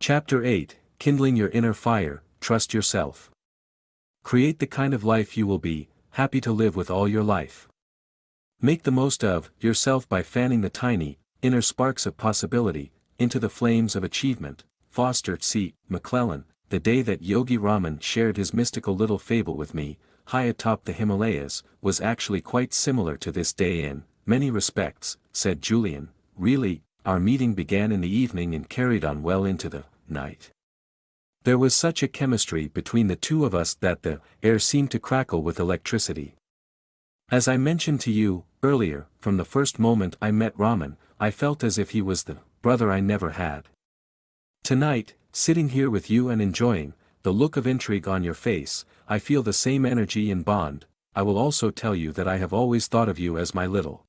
Chapter 8, Kindling Your Inner Fire, Trust Yourself. Create the kind of life you will be happy to live with all your life. Make the most of yourself by fanning the tiny, inner sparks of possibility into the flames of achievement. Foster C. McClellan. The day that Yogi Raman shared his mystical little fable with me, high atop the Himalayas, was actually quite similar to this day in many respects, said Julian. Really, our meeting began in the evening and carried on well into the night. There was such a chemistry between the two of us that the air seemed to crackle with electricity. As I mentioned to you earlier, from the first moment I met Raman, I felt as if he was the brother I never had. Tonight, sitting here with you and enjoying the look of intrigue on your face, I feel the same energy and bond. I will also tell you that I have always thought of you as my little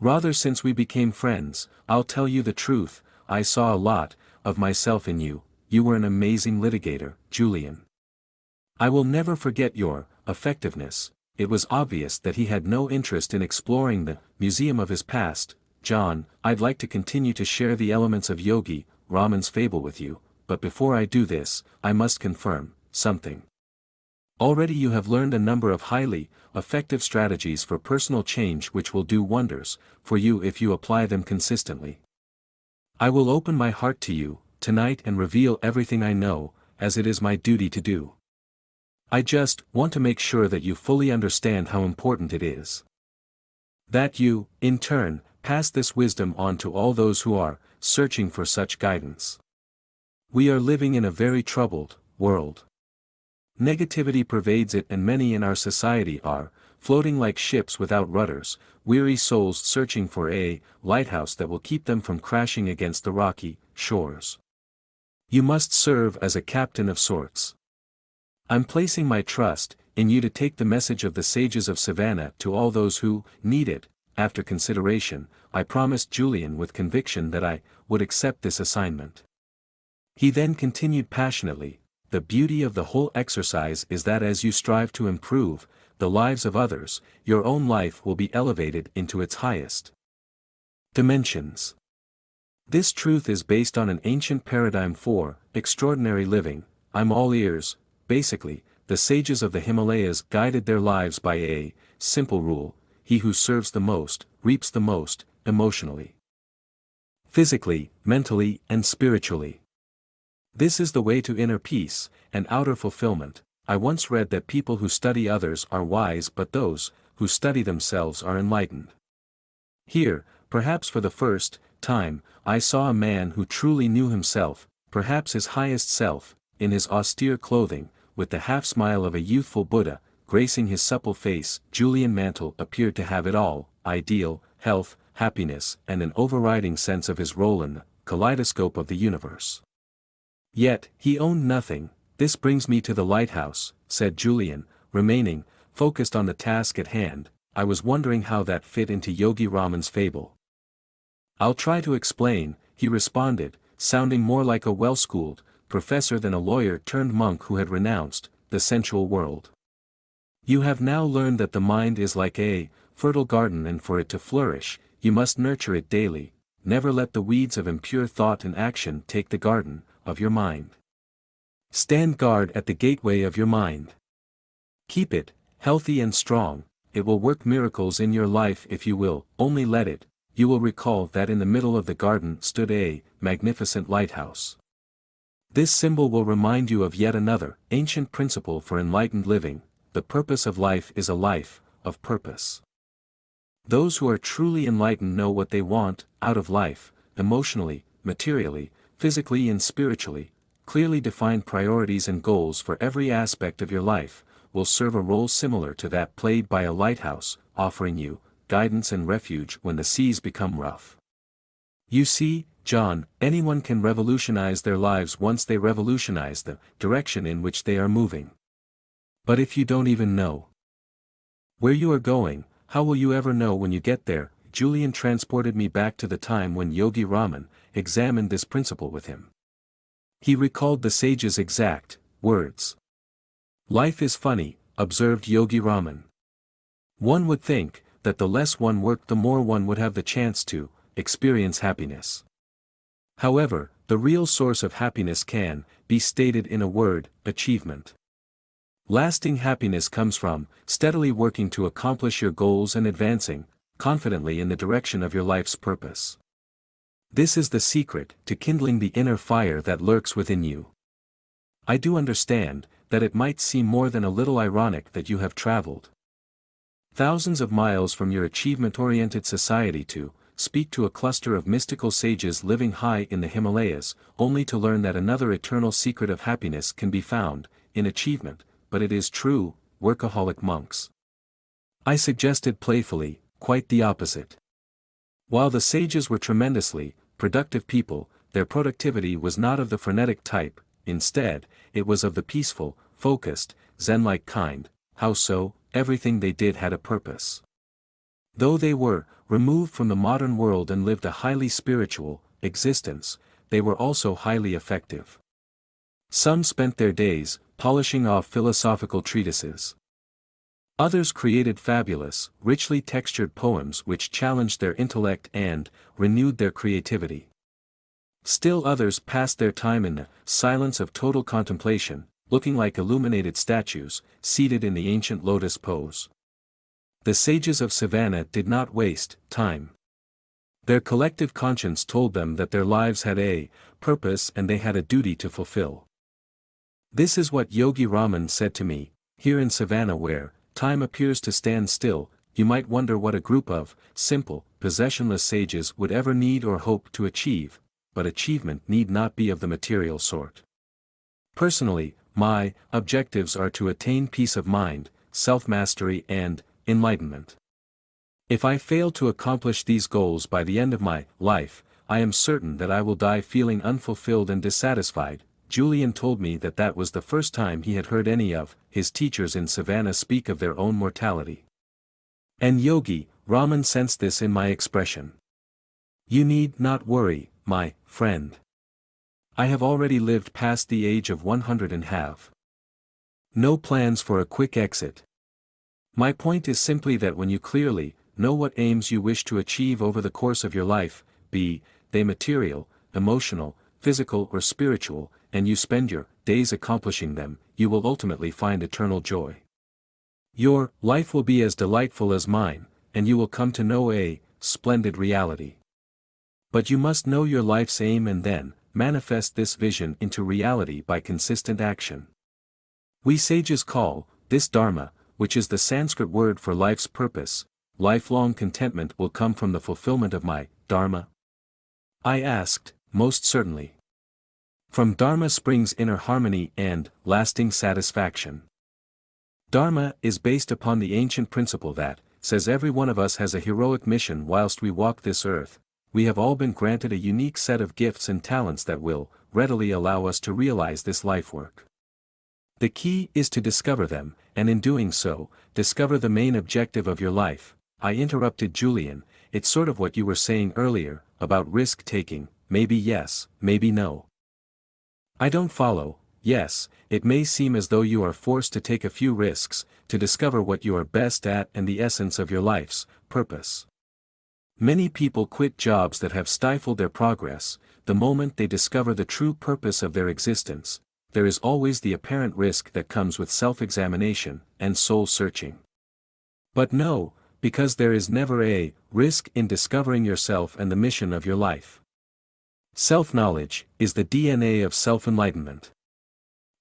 brother since we became friends. I'll tell you the truth, I saw a lot of myself in you. You were an amazing litigator, Julian. I will never forget your effectiveness. It was obvious that he had no interest in exploring the museum of his past. John, I'd like to continue to share the elements of Yogi Raman's fable with you, but before I do this, I must confirm something. Already you have learned a number of highly effective strategies for personal change which will do wonders for you if you apply them consistently. I will open my heart to you tonight and reveal everything I know, as it is my duty to do. I just want to make sure that you fully understand how important it is. That you, in turn, pass this wisdom on to all those who are searching for such guidance. We are living in a very troubled world. Negativity pervades it, and many in our society are floating like ships without rudders, weary souls searching for a lighthouse that will keep them from crashing against the rocky shores. You must serve as a captain of sorts. I'm placing my trust in you to take the message of the sages of Savannah to all those who need it. After consideration, I promised Julian with conviction that I would accept this assignment. He then continued passionately, the beauty of the whole exercise is that as you strive to improve the lives of others, your own life will be elevated into its highest dimensions. This truth is based on an ancient paradigm for extraordinary living. I'm all ears. Basically, the sages of the Himalayas guided their lives by a simple rule: he who serves the most, reaps the most, emotionally, physically, mentally, and spiritually. This is the way to inner peace and outer fulfillment. I once read that people who study others are wise, but those who study themselves are enlightened. Here, perhaps for the first time, I saw a man who truly knew himself, perhaps his highest self, in his austere clothing, with the half-smile of a youthful Buddha gracing his supple face. Julian Mantle appeared to have it all: ideal, health, happiness, and an overriding sense of his role in the kaleidoscope of the universe. Yet, he owned nothing. This brings me to the lighthouse, said Julian, remaining focused on the task at hand. I was wondering how that fit into Yogi Raman's fable. I'll try to explain, he responded, sounding more like a well-schooled professor than a lawyer turned monk who had renounced the sensual world. You have now learned that the mind is like a fertile garden, and for it to flourish, you must nurture it daily. Never let the weeds of impure thought and action take the garden of your mind. Stand guard at the gateway of your mind. Keep it healthy and strong. It will work miracles in your life if you will only let it. You will recall that in the middle of the garden stood a magnificent lighthouse. This symbol will remind you of yet another ancient principle for enlightened living: the purpose of life is a life of purpose. Those who are truly enlightened know what they want out of life, emotionally, materially, physically, and spiritually. Clearly defined priorities and goals for every aspect of your life will serve a role similar to that played by a lighthouse, offering you guidance and refuge when the seas become rough. You see, John, anyone can revolutionize their lives once they revolutionize the direction in which they are moving. But if you don't even know where you are going, how will you ever know when you get there? Julian transported me back to the time when Yogi Raman examined this principle with him. He recalled the sage's exact words. Life is funny, observed Yogi Raman. One would think that the less one worked the more one would have the chance to experience happiness. However, the real source of happiness can be stated in a word: achievement. Lasting happiness comes from steadily working to accomplish your goals and advancing confidently in the direction of your life's purpose. This is the secret to kindling the inner fire that lurks within you. I do understand that it might seem more than a little ironic that you have traveled thousands of miles from your achievement-oriented society to speak to a cluster of mystical sages living high in the Himalayas, only to learn that another eternal secret of happiness can be found in achievement, but it is true, workaholic monks. I suggested playfully, quite the opposite. While the sages were tremendously productive people, their productivity was not of the frenetic type. Instead, it was of the peaceful, focused, Zen-like kind. How so? Everything they did had a purpose. Though they were removed from the modern world and lived a highly spiritual existence, they were also highly effective. Some spent their days polishing off philosophical treatises. Others created fabulous, richly textured poems which challenged their intellect and renewed their creativity. Still others passed their time in the silence of total contemplation, looking like illuminated statues, seated in the ancient lotus pose. The sages of Savannah did not waste time. Their collective conscience told them that their lives had a purpose and they had a duty to fulfill. This is what Yogi Raman said to me: here in Savannah where time appears to stand still, you might wonder what a group of simple, possessionless sages would ever need or hope to achieve, but achievement need not be of the material sort. Personally, my objectives are to attain peace of mind, self-mastery and enlightenment. If I fail to accomplish these goals by the end of my life, I am certain that I will die feeling unfulfilled and dissatisfied. Julian told me that that was the first time he had heard any of his teachers in Savannah speak of their own mortality. And Yogi Raman sensed this in my expression. You need not worry, my friend. I have already lived past the age of 100 and have no plans for a quick exit. My point is simply that when you clearly know what aims you wish to achieve over the course of your life, be they material, emotional, physical or spiritual, and you spend your days accomplishing them, you will ultimately find eternal joy. Your life will be as delightful as mine, and you will come to know a splendid reality. But you must know your life's aim and then manifest this vision into reality by consistent action. We sages call this Dharma, which is the Sanskrit word for life's purpose. Lifelong contentment will come from the fulfillment of my Dharma? I asked. Most certainly. From Dharma springs inner harmony and lasting satisfaction. Dharma is based upon the ancient principle that says every one of us has a heroic mission whilst we walk this earth. We have all been granted a unique set of gifts and talents that will readily allow us to realize this life work. The key is to discover them, and in doing so, discover the main objective of your life. I interrupted Julian. It's sort of what you were saying earlier, about risk-taking. Maybe yes, maybe no. I don't follow. Yes, it may seem as though you are forced to take a few risks, to discover what you are best at and the essence of your life's purpose. Many people quit jobs that have stifled their progress. The moment they discover the true purpose of their existence, there is always the apparent risk that comes with self-examination and soul-searching. But no, because there is never a risk in discovering yourself and the mission of your life. Self-knowledge is the DNA of self-enlightenment.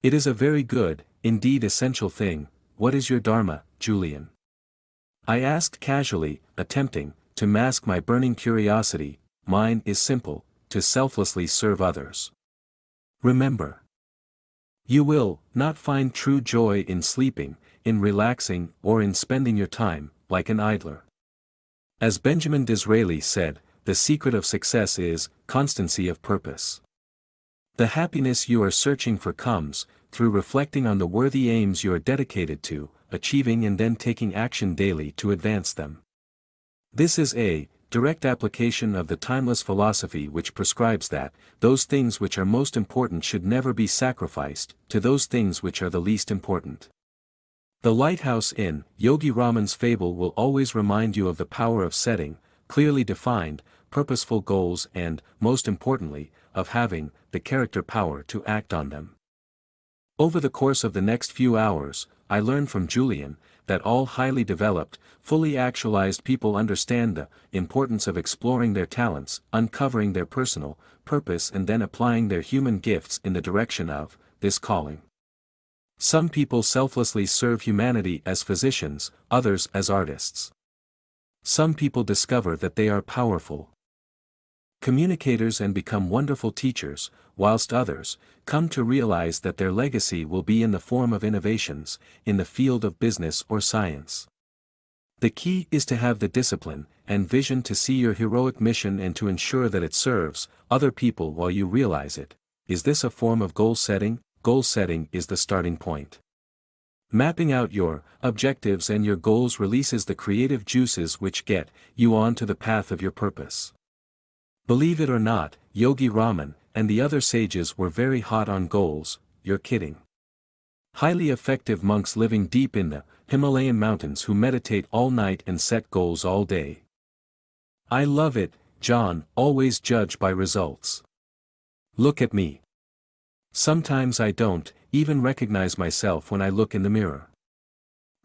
It is a very good, indeed essential thing. What is your Dharma, Julian? I asked casually, attempting to mask my burning curiosity. Mine is simple, to selflessly serve others. Remember, you will not find true joy in sleeping, in relaxing, or in spending your time like an idler. As Benjamin Disraeli said, the secret of success is constancy of purpose. The happiness you are searching for comes through reflecting on the worthy aims you are dedicated to achieving and then taking action daily to advance them. This is a direct application of the timeless philosophy which prescribes that those things which are most important should never be sacrificed to those things which are the least important. The lighthouse in Yogi Raman's fable will always remind you of the power of setting clearly defined, purposeful goals and, most importantly, of having the character power to act on them. Over the course of the next few hours, I learned from Julian that all highly developed, fully actualized people understand the importance of exploring their talents, uncovering their personal purpose, and then applying their human gifts in the direction of this calling. Some people selflessly serve humanity as physicians, others as artists. Some people discover that they are powerful communicators and become wonderful teachers, whilst others come to realize that their legacy will be in the form of innovations, in the field of business or science. The key is to have the discipline and vision to see your heroic mission and to ensure that it serves other people while you realize it. Is this a form of goal setting? Goal setting is the starting point. Mapping out your objectives and your goals releases the creative juices which get you onto the path of your purpose. Believe it or not, Yogi Raman and the other sages were very hot on goals. You're kidding. Highly effective monks living deep in the Himalayan mountains who meditate all night and set goals all day. I love it, John, always judge by results. Look at me. Sometimes I don't even recognize myself when I look in the mirror.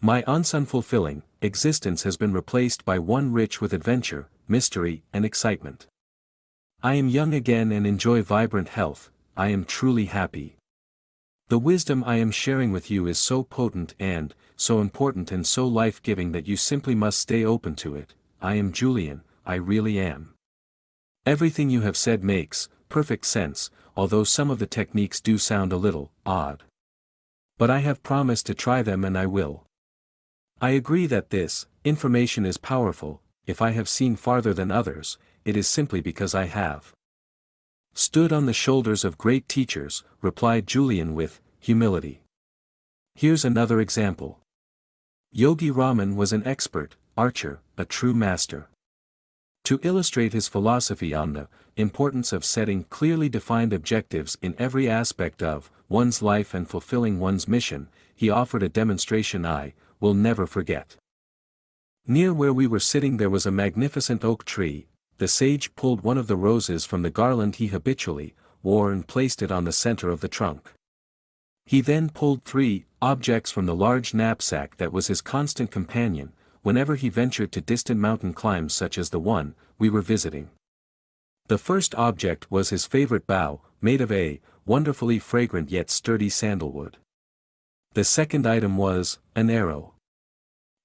My unfulfilling existence has been replaced by one rich with adventure, mystery, and excitement. I am young again and enjoy vibrant health. I am truly happy. The wisdom I am sharing with you is so potent and so important and so life-giving that you simply must stay open to it. I am Julian, I really am. Everything you have said makes perfect sense, although some of the techniques do sound a little odd. But I have promised to try them and I will. I agree that this information is powerful. If I have seen farther than others, it is simply because I have stood on the shoulders of great teachers, replied Julian with humility. Here's another example. Yogi Raman was an expert archer, a true master. To illustrate his philosophy on the importance of setting clearly defined objectives in every aspect of one's life and fulfilling one's mission, he offered a demonstration I will never forget. Near where we were sitting there was a magnificent oak tree. The sage pulled one of the roses from the garland he habitually wore and placed it on the center of the trunk. He then pulled 3 objects from the large knapsack that was his constant companion, whenever he ventured to distant mountain climbs such as the one we were visiting. The first object was his favorite bough, made of a wonderfully fragrant yet sturdy sandalwood. The second item was an arrow.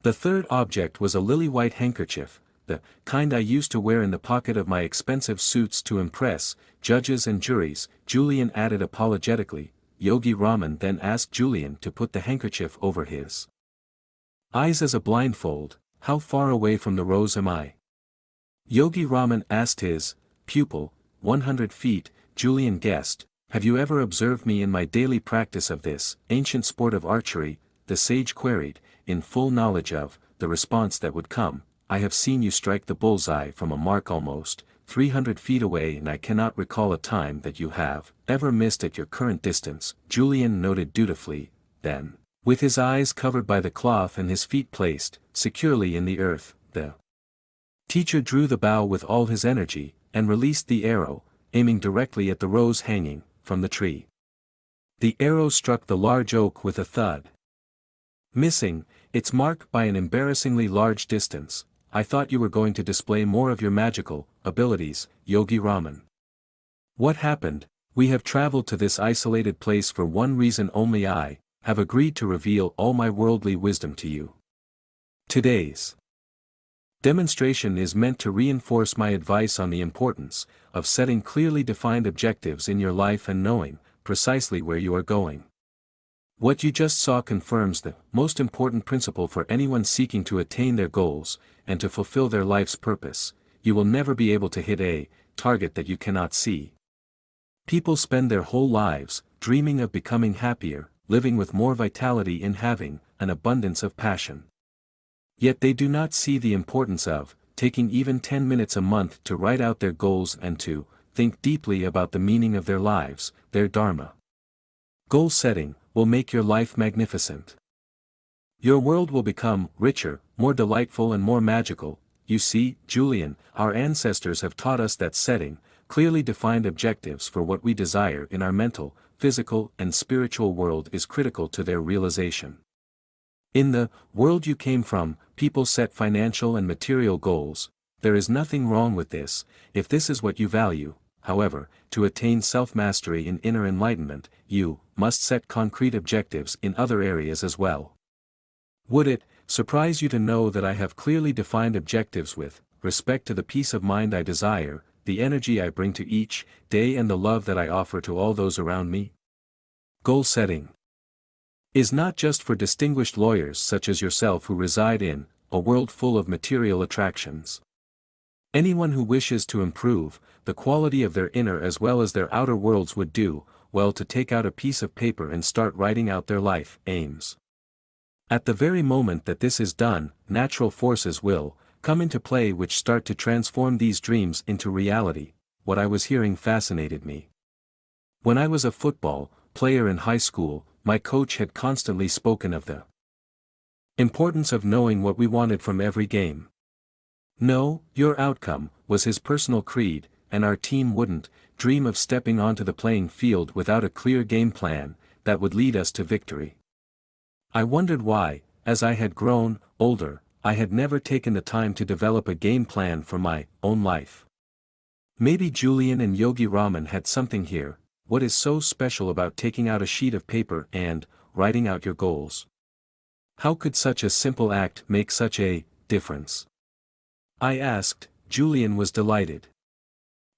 The third object was a lily-white handkerchief, the kind I used to wear in the pocket of my expensive suits to impress judges and juries, Julian added apologetically. Yogi Raman then asked Julian to put the handkerchief over his eyes as a blindfold. How far away from the rose am I? Yogi Raman asked his pupil. 100 feet, Julian guessed. Have you ever observed me in my daily practice of this ancient sport of archery? The sage queried, in full knowledge of the response that would come. I have seen you strike the bullseye from a mark almost 300 feet away, and I cannot recall a time that you have ever missed at your current distance, Julian noted dutifully. Then, with his eyes covered by the cloth and his feet placed securely in the earth, the teacher drew the bow with all his energy, and released the arrow, aiming directly at the rose hanging from the tree. The arrow struck the large oak with a thud, missing its mark by an embarrassingly large distance. I thought you were going to display more of your magical abilities, Yogi Raman. What happened? We have traveled to this isolated place for one reason only. I have agreed to reveal all my worldly wisdom to you. Today's demonstration is meant to reinforce my advice on the importance of setting clearly defined objectives in your life and knowing precisely where you are going. What you just saw confirms the most important principle for anyone seeking to attain their goals and to fulfill their life's purpose. You will never be able to hit a target that you cannot see. People spend their whole lives dreaming of becoming happier, living with more vitality, and having an abundance of passion. Yet they do not see the importance of taking even 10 minutes a month to write out their goals and to think deeply about the meaning of their lives, their dharma. Goal setting will make your life magnificent. Your world will become richer, more delightful, and more magical. You see, Julian, our ancestors have taught us that setting clearly defined objectives for what we desire in our mental, physical, and spiritual world is critical to their realization. In the world you came from, people set financial and material goals. There is nothing wrong with this, if this is what you value. However, to attain self-mastery and inner enlightenment, you must set concrete objectives in other areas as well. Would it surprise you to know that I have clearly defined objectives with respect to the peace of mind I desire, the energy I bring to each day, and the love that I offer to all those around me? Goal setting is not just for distinguished lawyers such as yourself who reside in a world full of material attractions. Anyone who wishes to improve the quality of their inner as well as their outer worlds would do well to take out a piece of paper and start writing out their life aims. At the very moment that this is done, natural forces will come into play which start to transform these dreams into reality. What I was hearing fascinated me. When I was a football player in high school, my coach had constantly spoken of the importance of knowing what we wanted from every game. "Know your outcome" was his personal creed, and our team wouldn't dream of stepping onto the playing field without a clear game plan that would lead us to victory. I wondered why, as I had grown older, I had never taken the time to develop a game plan for my own life. Maybe Julian and Yogi Raman had something here. What is so special about taking out a sheet of paper and writing out your goals? How could such a simple act make such a difference? I asked. Julian was delighted.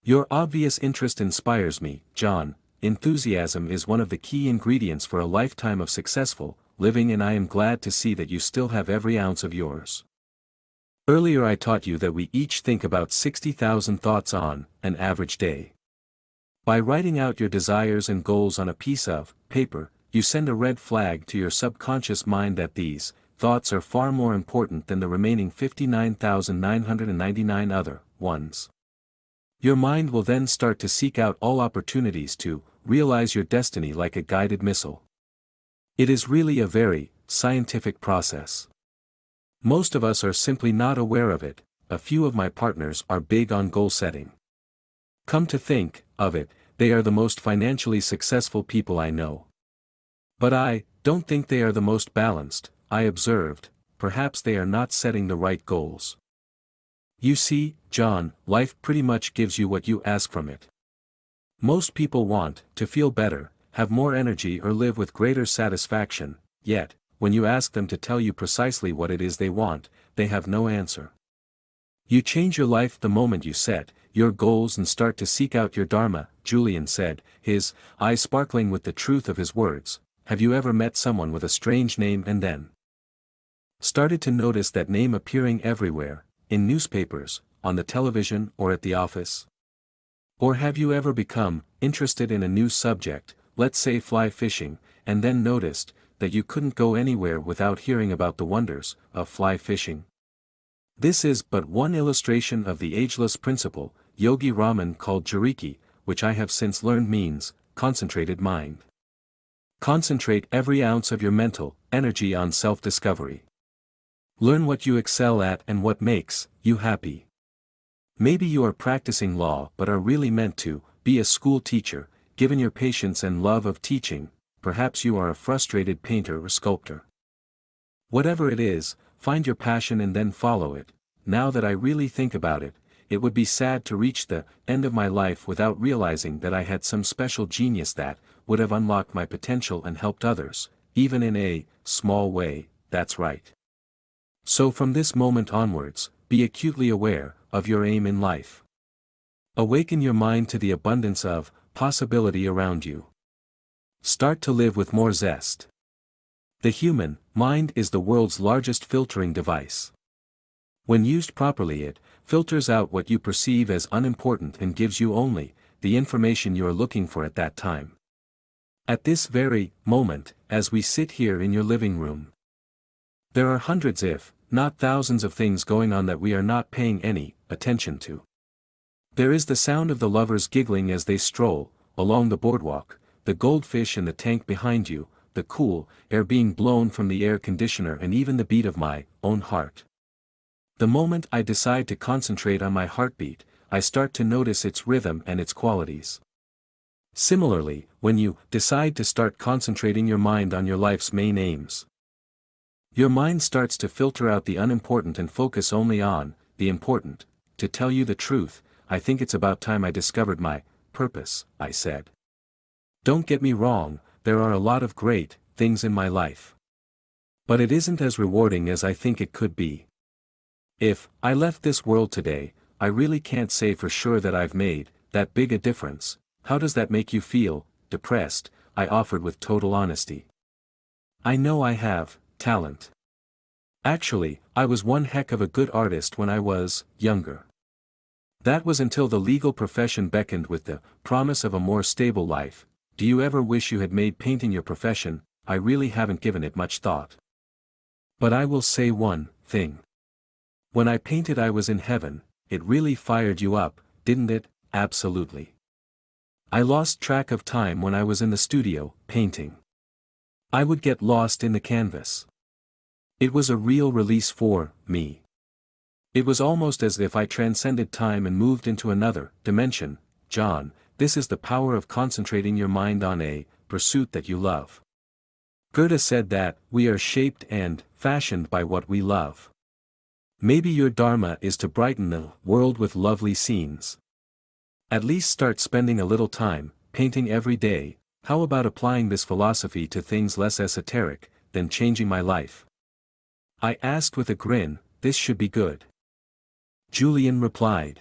"Your obvious interest inspires me, John. Enthusiasm is one of the key ingredients for a lifetime of successful living, and I am glad to see that you still have every ounce of yours. Earlier I taught you that we each think about 60,000 thoughts on an average day. By writing out your desires and goals on a piece of paper, you send a red flag to your subconscious mind that these thoughts are far more important than the remaining 59,999 other ones. Your mind will then start to seek out all opportunities to realize your destiny like a guided missile. It is really a very scientific process. Most of us are simply not aware of it. A few of my partners are big on goal setting. Come to think of it, they are the most financially successful people I know. But I don't think they are the most balanced, I observed. Perhaps they are not setting the right goals. You see, John, life pretty much gives you what you ask from it. Most people want to feel better, have more energy, or live with greater satisfaction, yet, when you ask them to tell you precisely what it is they want, they have no answer. You change your life the moment you set your goals and start to seek out your dharma, Julian said, his eyes sparkling with the truth of his words. Have you ever met someone with a strange name and then started to notice that name appearing everywhere, in newspapers, on the television, or at the office? Or have you ever become interested in a new subject, let's say fly fishing, and then noticed that you couldn't go anywhere without hearing about the wonders of fly fishing? This is but one illustration of the ageless principle Yogi Raman called Jariki, which I have since learned means concentrated mind. Concentrate every ounce of your mental energy on self-discovery. Learn what you excel at and what makes you happy. Maybe you are practicing law but are really meant to be a school teacher, given your patience and love of teaching. Perhaps you are a frustrated painter or sculptor. Whatever it is, find your passion and then follow it. Now that I really think about it, it would be sad to reach the end of my life without realizing that I had some special genius that would have unlocked my potential and helped others, even in a small way. That's right. So from this moment onwards, be acutely aware of your aim in life. Awaken your mind to the abundance of possibility around you. Start to live with more zest. The human mind is the world's largest filtering device. When used properly, it filters out what you perceive as unimportant and gives you only the information you are looking for at that time. At this very moment, as we sit here in your living room, there are hundreds if not thousands of things going on that we are not paying any attention to. There is the sound of the lovers giggling as they stroll along the boardwalk, the goldfish in the tank behind you, the cool air being blown from the air conditioner, and even the beat of my own heart. The moment I decide to concentrate on my heartbeat, I start to notice its rhythm and its qualities. Similarly, when you decide to start concentrating your mind on your life's main aims, your mind starts to filter out the unimportant and focus only on the important. To tell you the truth, I think it's about time I discovered my purpose, I said. Don't get me wrong, there are a lot of great things in my life. But it isn't as rewarding as I think it could be. If I left this world today, I really can't say for sure that I've made that big a difference. How does that make you feel? Depressed, I offered with total honesty. I know I have talent. Actually, I was one heck of a good artist when I was younger. That was until the legal profession beckoned with the promise of a more stable life. Do you ever wish you had made painting your profession? I really haven't given it much thought. But I will say one thing. When I painted I was in heaven. It really fired you up, didn't it? Absolutely. I lost track of time when I was in the studio, painting. I would get lost in the canvas. It was a real release for me. It was almost as if I transcended time and moved into another dimension. John, this is the power of concentrating your mind on a pursuit that you love. Goethe said that we are shaped and fashioned by what we love. Maybe your dharma is to brighten the world with lovely scenes. At least start spending a little time painting every day. How about applying this philosophy to things less esoteric than changing my life? I asked with a grin. This should be good. Julian replied.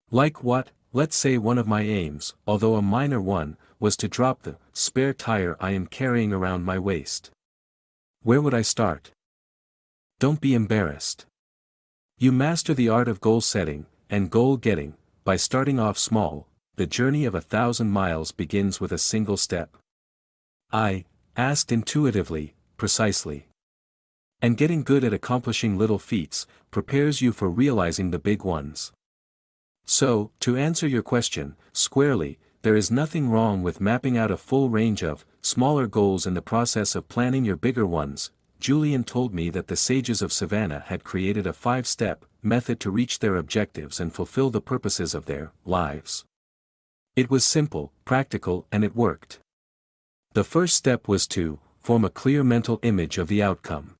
Like what? Let's say one of my aims, although a minor one, was to drop the spare tire I am carrying around my waist. Where would I start? Don't be embarrassed. You master the art of goal setting and goal getting by starting off small. The journey of 1,000 miles begins with a single step. I asked intuitively, precisely. And getting good at accomplishing little feats prepares you for realizing the big ones. So, to answer your question squarely, there is nothing wrong with mapping out a full range of smaller goals in the process of planning your bigger ones. Julian told me that the sages of Savannah had created a 5-step method to reach their objectives and fulfill the purposes of their lives. It was simple, practical, and it worked. The first step was to form a clear mental image of the outcome.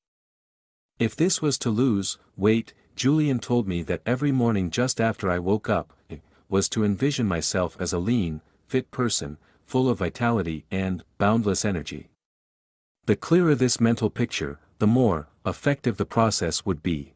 If this was to lose weight, Julian told me that every morning just after I woke up, it was to envision myself as a lean, fit person, full of vitality and boundless energy. The clearer this mental picture, the more effective the process would be.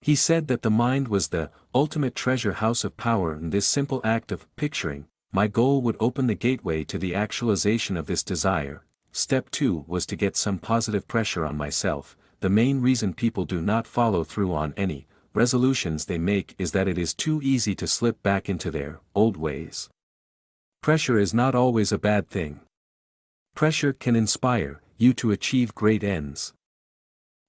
He said that the mind was the ultimate treasure house of power, and this simple act of picturing my goal would open the gateway to the actualization of this desire. Step 2 was to get some positive pressure on myself. The main reason people do not follow through on any resolutions they make is that it is too easy to slip back into their old ways. Pressure is not always a bad thing. Pressure can inspire you to achieve great ends.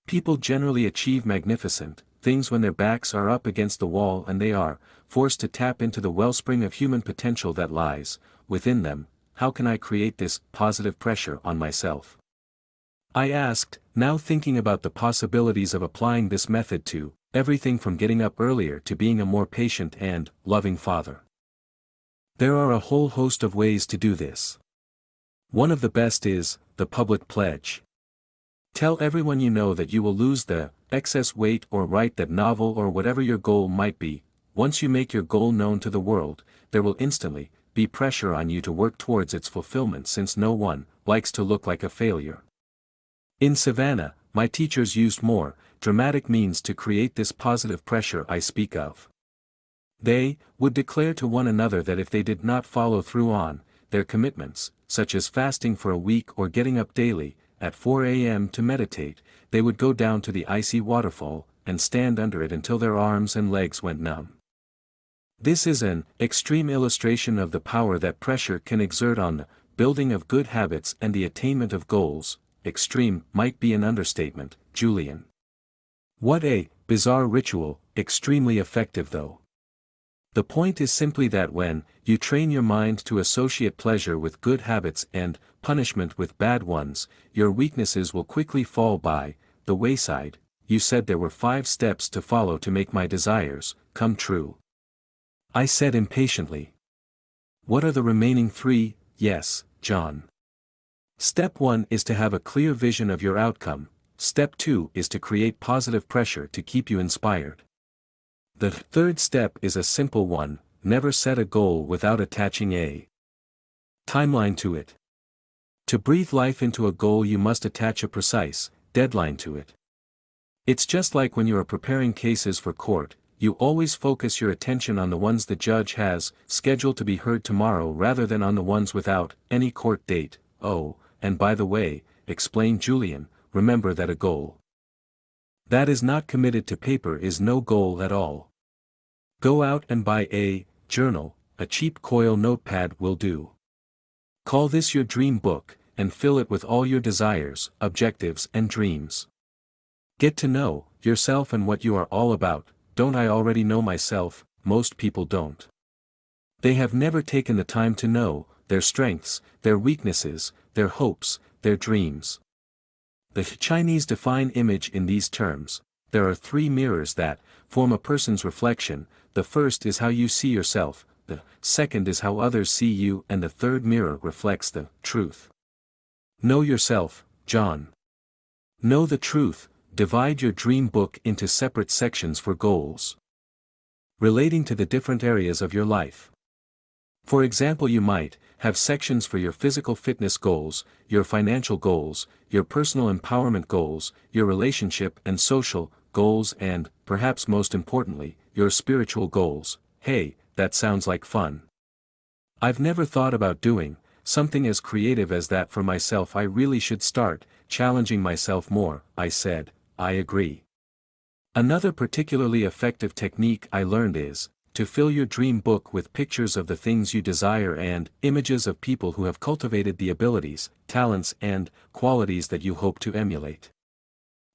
People generally achieve magnificent things when their backs are up against the wall and they are forced to tap into the wellspring of human potential that lies within them. How can I create this positive pressure on myself? I asked, now thinking about the possibilities of applying this method to everything from getting up earlier to being a more patient and loving father. There are a whole host of ways to do this. One of the best is the public pledge. Tell everyone you know that you will lose the excess weight or write that novel or whatever your goal might be. Once you make your goal known to the world, there will instantly be pressure on you to work towards its fulfillment, since no one likes to look like a failure. In Savannah, my teachers used more dramatic means to create this positive pressure I speak of. They would declare to one another that if they did not follow through on their commitments, such as fasting for a week or getting up daily at 4 a.m. to meditate, they would go down to the icy waterfall and stand under it until their arms and legs went numb. This is an extreme illustration of the power that pressure can exert on the building of good habits and the attainment of goals. Extreme might be an understatement, Julian. What a bizarre ritual, extremely effective though. The point is simply that when you train your mind to associate pleasure with good habits and punishment with bad ones, your weaknesses will quickly fall by the wayside. You said there were 5 steps to follow to make my desires come true. I said impatiently. What are the remaining three? Yes, John. Step 1 is to have a clear vision of your outcome. Step 2 is to create positive pressure to keep you inspired. The third step is a simple one: never set a goal without attaching a timeline to it. To breathe life into a goal, you must attach a precise deadline to it. It's just like when you are preparing cases for court, you always focus your attention on the ones the judge has scheduled to be heard tomorrow rather than on the ones without any court date. Oh, and by the way, explained Julian, remember that a goal that is not committed to paper is no goal at all. Go out and buy a journal. A cheap coil notepad will do. Call this your dream book, and fill it with all your desires, objectives and dreams. Get to know yourself and what you are all about. Don't I already know myself? Most people don't. They have never taken the time to know their strengths, their weaknesses, their hopes, their dreams. The Chinese define image in these terms. There are three mirrors that form a person's reflection. The first is how you see yourself, the second is how others see you, and the third mirror reflects the truth. Know yourself, John. Know the truth. Divide your dream book into separate sections for goals relating to the different areas of your life. For example, you might have sections for your physical fitness goals, your financial goals, your personal empowerment goals, your relationship and social goals, and, perhaps most importantly, your spiritual goals. Hey, that sounds like fun. I've never thought about doing something as creative as that for myself. I really should start challenging myself more, I said. I agree. Another particularly effective technique I learned is to fill your dream book with pictures of the things you desire and images of people who have cultivated the abilities, talents and qualities that you hope to emulate.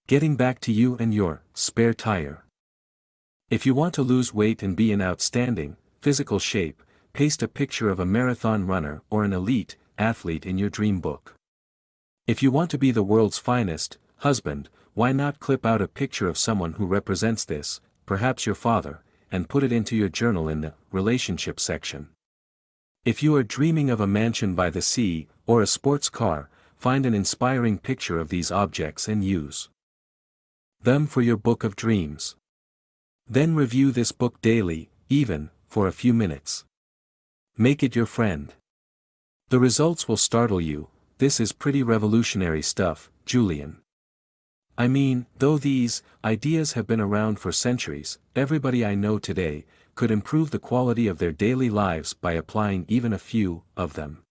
Getting back to you and your spare tire. If you want to lose weight and be in outstanding physical shape, paste a picture of a marathon runner or an elite athlete in your dream book. If you want to be the world's finest husband, why not clip out a picture of someone who represents this, perhaps your father, and put it into your journal in the relationship section. If you are dreaming of a mansion by the sea, or a sports car, find an inspiring picture of these objects and use them for your book of dreams. Then review this book daily, even for a few minutes. Make it your friend. The results will startle you. This is pretty revolutionary stuff, Julian. I mean, though these ideas have been around for centuries, everybody I know today could improve the quality of their daily lives by applying even a few of them.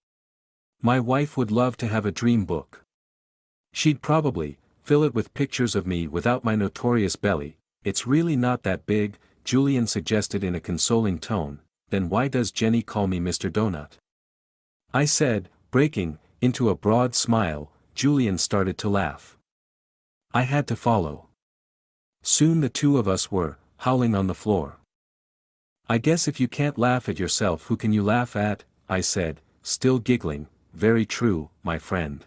My wife would love to have a dream book. She'd probably fill it with pictures of me without my notorious belly. It's really not that big, Julian suggested in a consoling tone. Then why does Jenny call me Mr. Donut? I said, breaking into a broad smile. Julian started to laugh. I had to follow. Soon the two of us were howling on the floor. I guess if you can't laugh at yourself, who can you laugh at? I said, still giggling. Very true, my friend.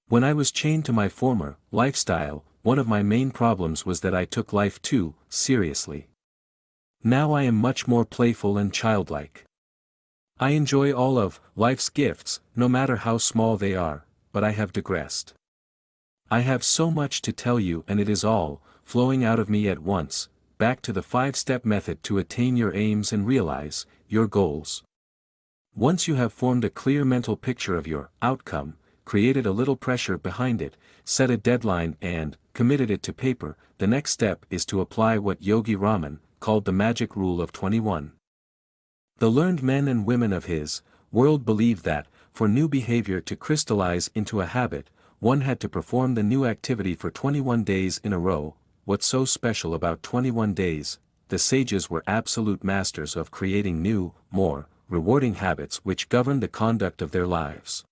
When I was chained to my former lifestyle, one of my main problems was that I took life too seriously. Now I am much more playful and childlike. I enjoy all of life's gifts, no matter how small they are, but I have digressed. I have so much to tell you, and it is all flowing out of me at once. Back to the 5-step method to attain your aims and realize your goals. Once you have formed a clear mental picture of your outcome, created a little pressure behind it, set a deadline and committed it to paper, the next step is to apply what Yogi Raman called the magic rule of 21. The learned men and women of his world believed that, for new behavior to crystallize into a habit, one had to perform the new activity for 21 days in a row. What's so special about 21 days? The sages were absolute masters of creating new, more rewarding habits which governed the conduct of their lives.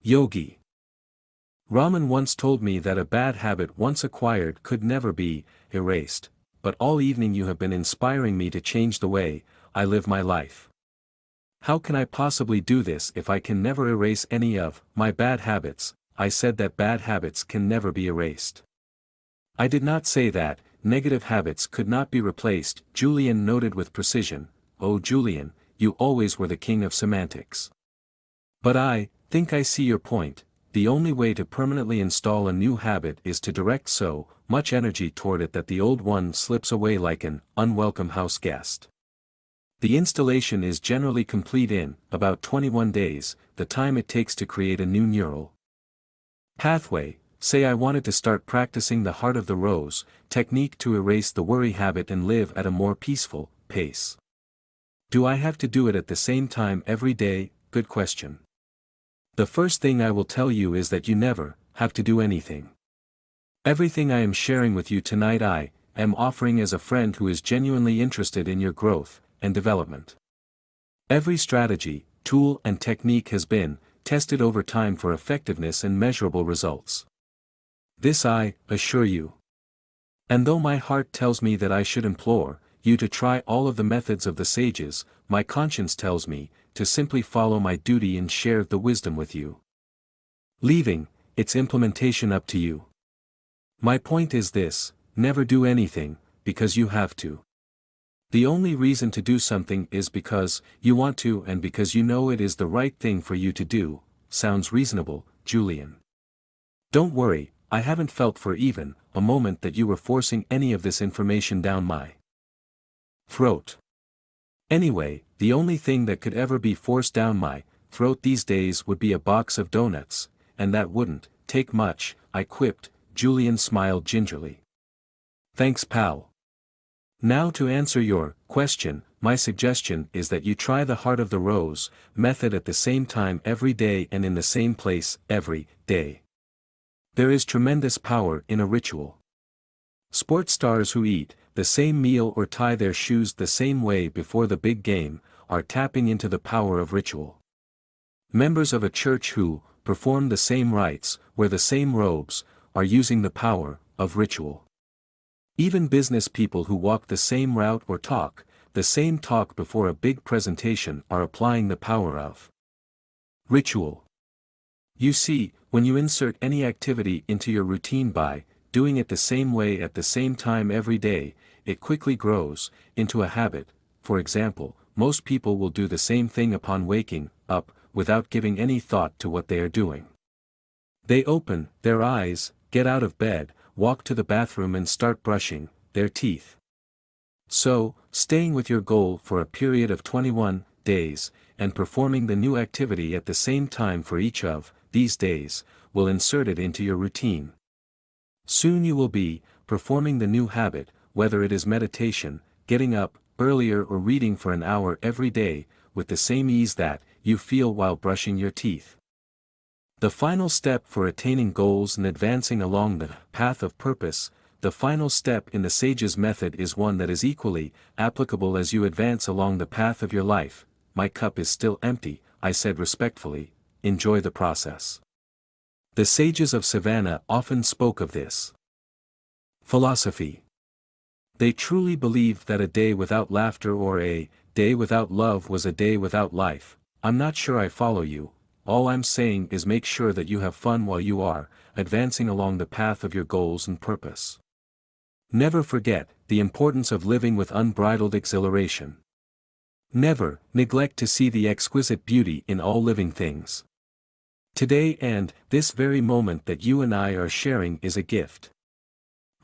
Yogi Raman once told me that a bad habit once acquired could never be erased, but all evening you have been inspiring me to change the way I live my life. How can I possibly do this if I can never erase any of my bad habits? I said that bad habits can never be erased. I did not say that negative habits could not be replaced, Julian noted with precision. "Oh Julian, you always were the king of semantics." "But I think I see your point. The only way to permanently install a new habit is to direct so much energy toward it that the old one slips away like an unwelcome house guest. The installation is generally complete in about 21 days, the time it takes to create a new neural pathway. Say I wanted to start practicing the heart of the rose technique to erase the worry habit and live at a more peaceful pace. Do I have to do it at the same time every day? Good question. The first thing I will tell you is that you never have to do anything. Everything I am sharing with you tonight I am offering as a friend who is genuinely interested in your growth and development. Every strategy, tool and technique has been tested over time for effectiveness and measurable results. This I assure you. And though my heart tells me that I should implore you to try all of the methods of the sages, my conscience tells me to simply follow my duty and share the wisdom with you, leaving its implementation up to you. My point is this: never do anything because you have to. The only reason to do something is because you want to and because you know it is the right thing for you to do. Sounds reasonable, Julian? Don't worry, I haven't felt for even a moment that you were forcing any of this information down my throat. Anyway, the only thing that could ever be forced down my throat these days would be a box of donuts, and that wouldn't take much, I quipped. Julian smiled gingerly. Thanks, pal. Now to answer your question, my suggestion is that you try the heart of the rose method at the same time every day and in the same place every day. There is tremendous power in a ritual. Sports stars who eat the same meal or tie their shoes the same way before the big game are tapping into the power of ritual. Members of a church who perform the same rites, wear the same robes, are using the power of ritual. Even business people who walk the same route or talk the same talk before a big presentation are applying the power of ritual. You see, when you insert any activity into your routine by doing it the same way at the same time every day, it quickly grows into a habit. For example, most people will do the same thing upon waking up, without giving any thought to what they are doing. They open their eyes, get out of bed, walk to the bathroom and start brushing their teeth. So, staying with your goal for a period of 21 days, and performing the new activity at the same time for each of these days, will insert it into your routine. Soon you will be performing the new habit, whether it is meditation, getting up earlier or reading for an hour every day, with the same ease that you feel while brushing your teeth. The final step for attaining goals and advancing along the path of purpose, the final step in the sage's method is one that is equally applicable as you advance along the path of your life. My cup is still empty, I said respectfully. Enjoy the process. The sages of Savannah often spoke of this philosophy. They truly believed that a day without laughter or a day without love was a day without life. I'm not sure I follow you. All I'm saying is make sure that you have fun while you are advancing along the path of your goals and purpose. Never forget the importance of living with unbridled exhilaration. Never neglect to see the exquisite beauty in all living things. Today and this very moment that you and I are sharing is a gift.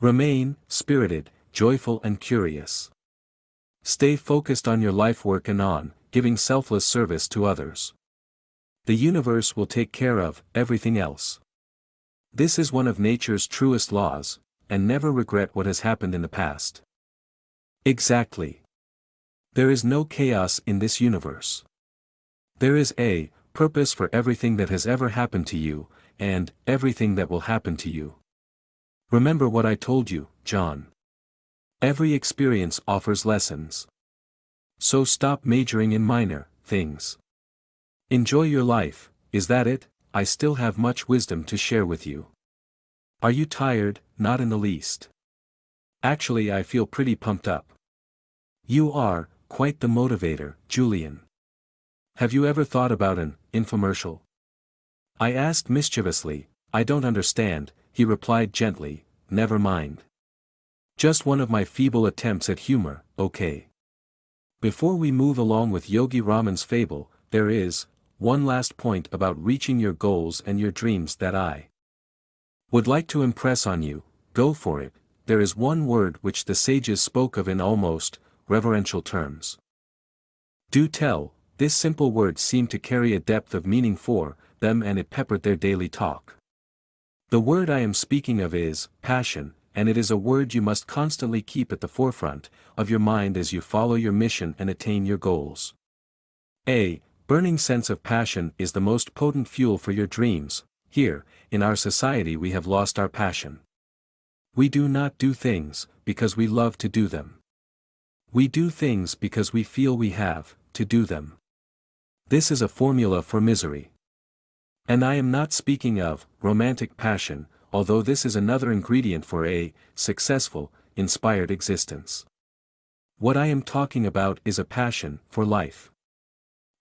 Remain spirited, joyful and curious. Stay focused on your life work and on giving selfless service to others. The universe will take care of everything else. This is one of nature's truest laws, and never regret what has happened in the past. Exactly. There is no chaos in this universe. There is a purpose for everything that has ever happened to you, and everything that will happen to you. Remember what I told you, John. Every experience offers lessons. So stop majoring in minor things. Enjoy your life. Is that it? I still have much wisdom to share with you. Are you tired? Not in the least. Actually, I feel pretty pumped up. You are quite the motivator, Julian. Have you ever thought about an infomercial? I asked mischievously. I don't understand, he replied gently. Never mind. Just one of my feeble attempts at humor, okay? Before we move along with Yogi Raman's fable, there is one last point about reaching your goals and your dreams that I would like to impress on you. Go for it. There is one word which the sages spoke of in almost reverential terms. Do tell. This simple word seemed to carry a depth of meaning for them, and it peppered their daily talk. The word I am speaking of is passion, and it is a word you must constantly keep at the forefront of your mind as you follow your mission and attain your goals. A burning sense of passion is the most potent fuel for your dreams. Here, in our society, we have lost our passion. We do not do things because we love to do them. We do things because we feel we have to do them. This is a formula for misery. And I am not speaking of romantic passion, although this is another ingredient for a successful, inspired existence. What I am talking about is a passion for life.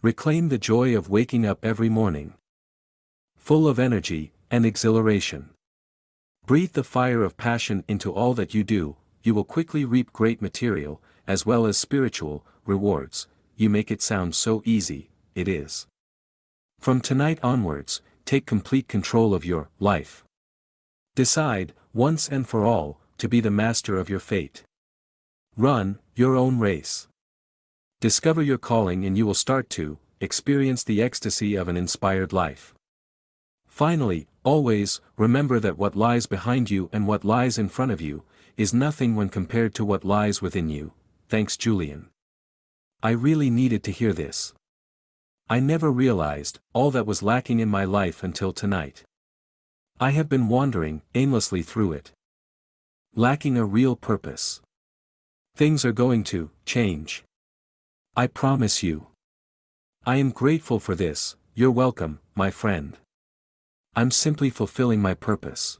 Reclaim the joy of waking up every morning, full of energy and exhilaration. Breathe the fire of passion into all that you do. You will quickly reap great material, as well as spiritual, rewards. You make it sound so easy. It is. From tonight onwards, take complete control of your life. Decide, once and for all, to be the master of your fate. Run your own race. Discover your calling, and you will start to experience the ecstasy of an inspired life. Finally, always remember that what lies behind you and what lies in front of you is nothing when compared to what lies within you. Thanks, Julian. I really needed to hear this. I never realized all that was lacking in my life until tonight. I have been wandering aimlessly through it, lacking a real purpose. Things are going to change. I promise you. I am grateful for this. You're welcome, my friend. I'm simply fulfilling my purpose.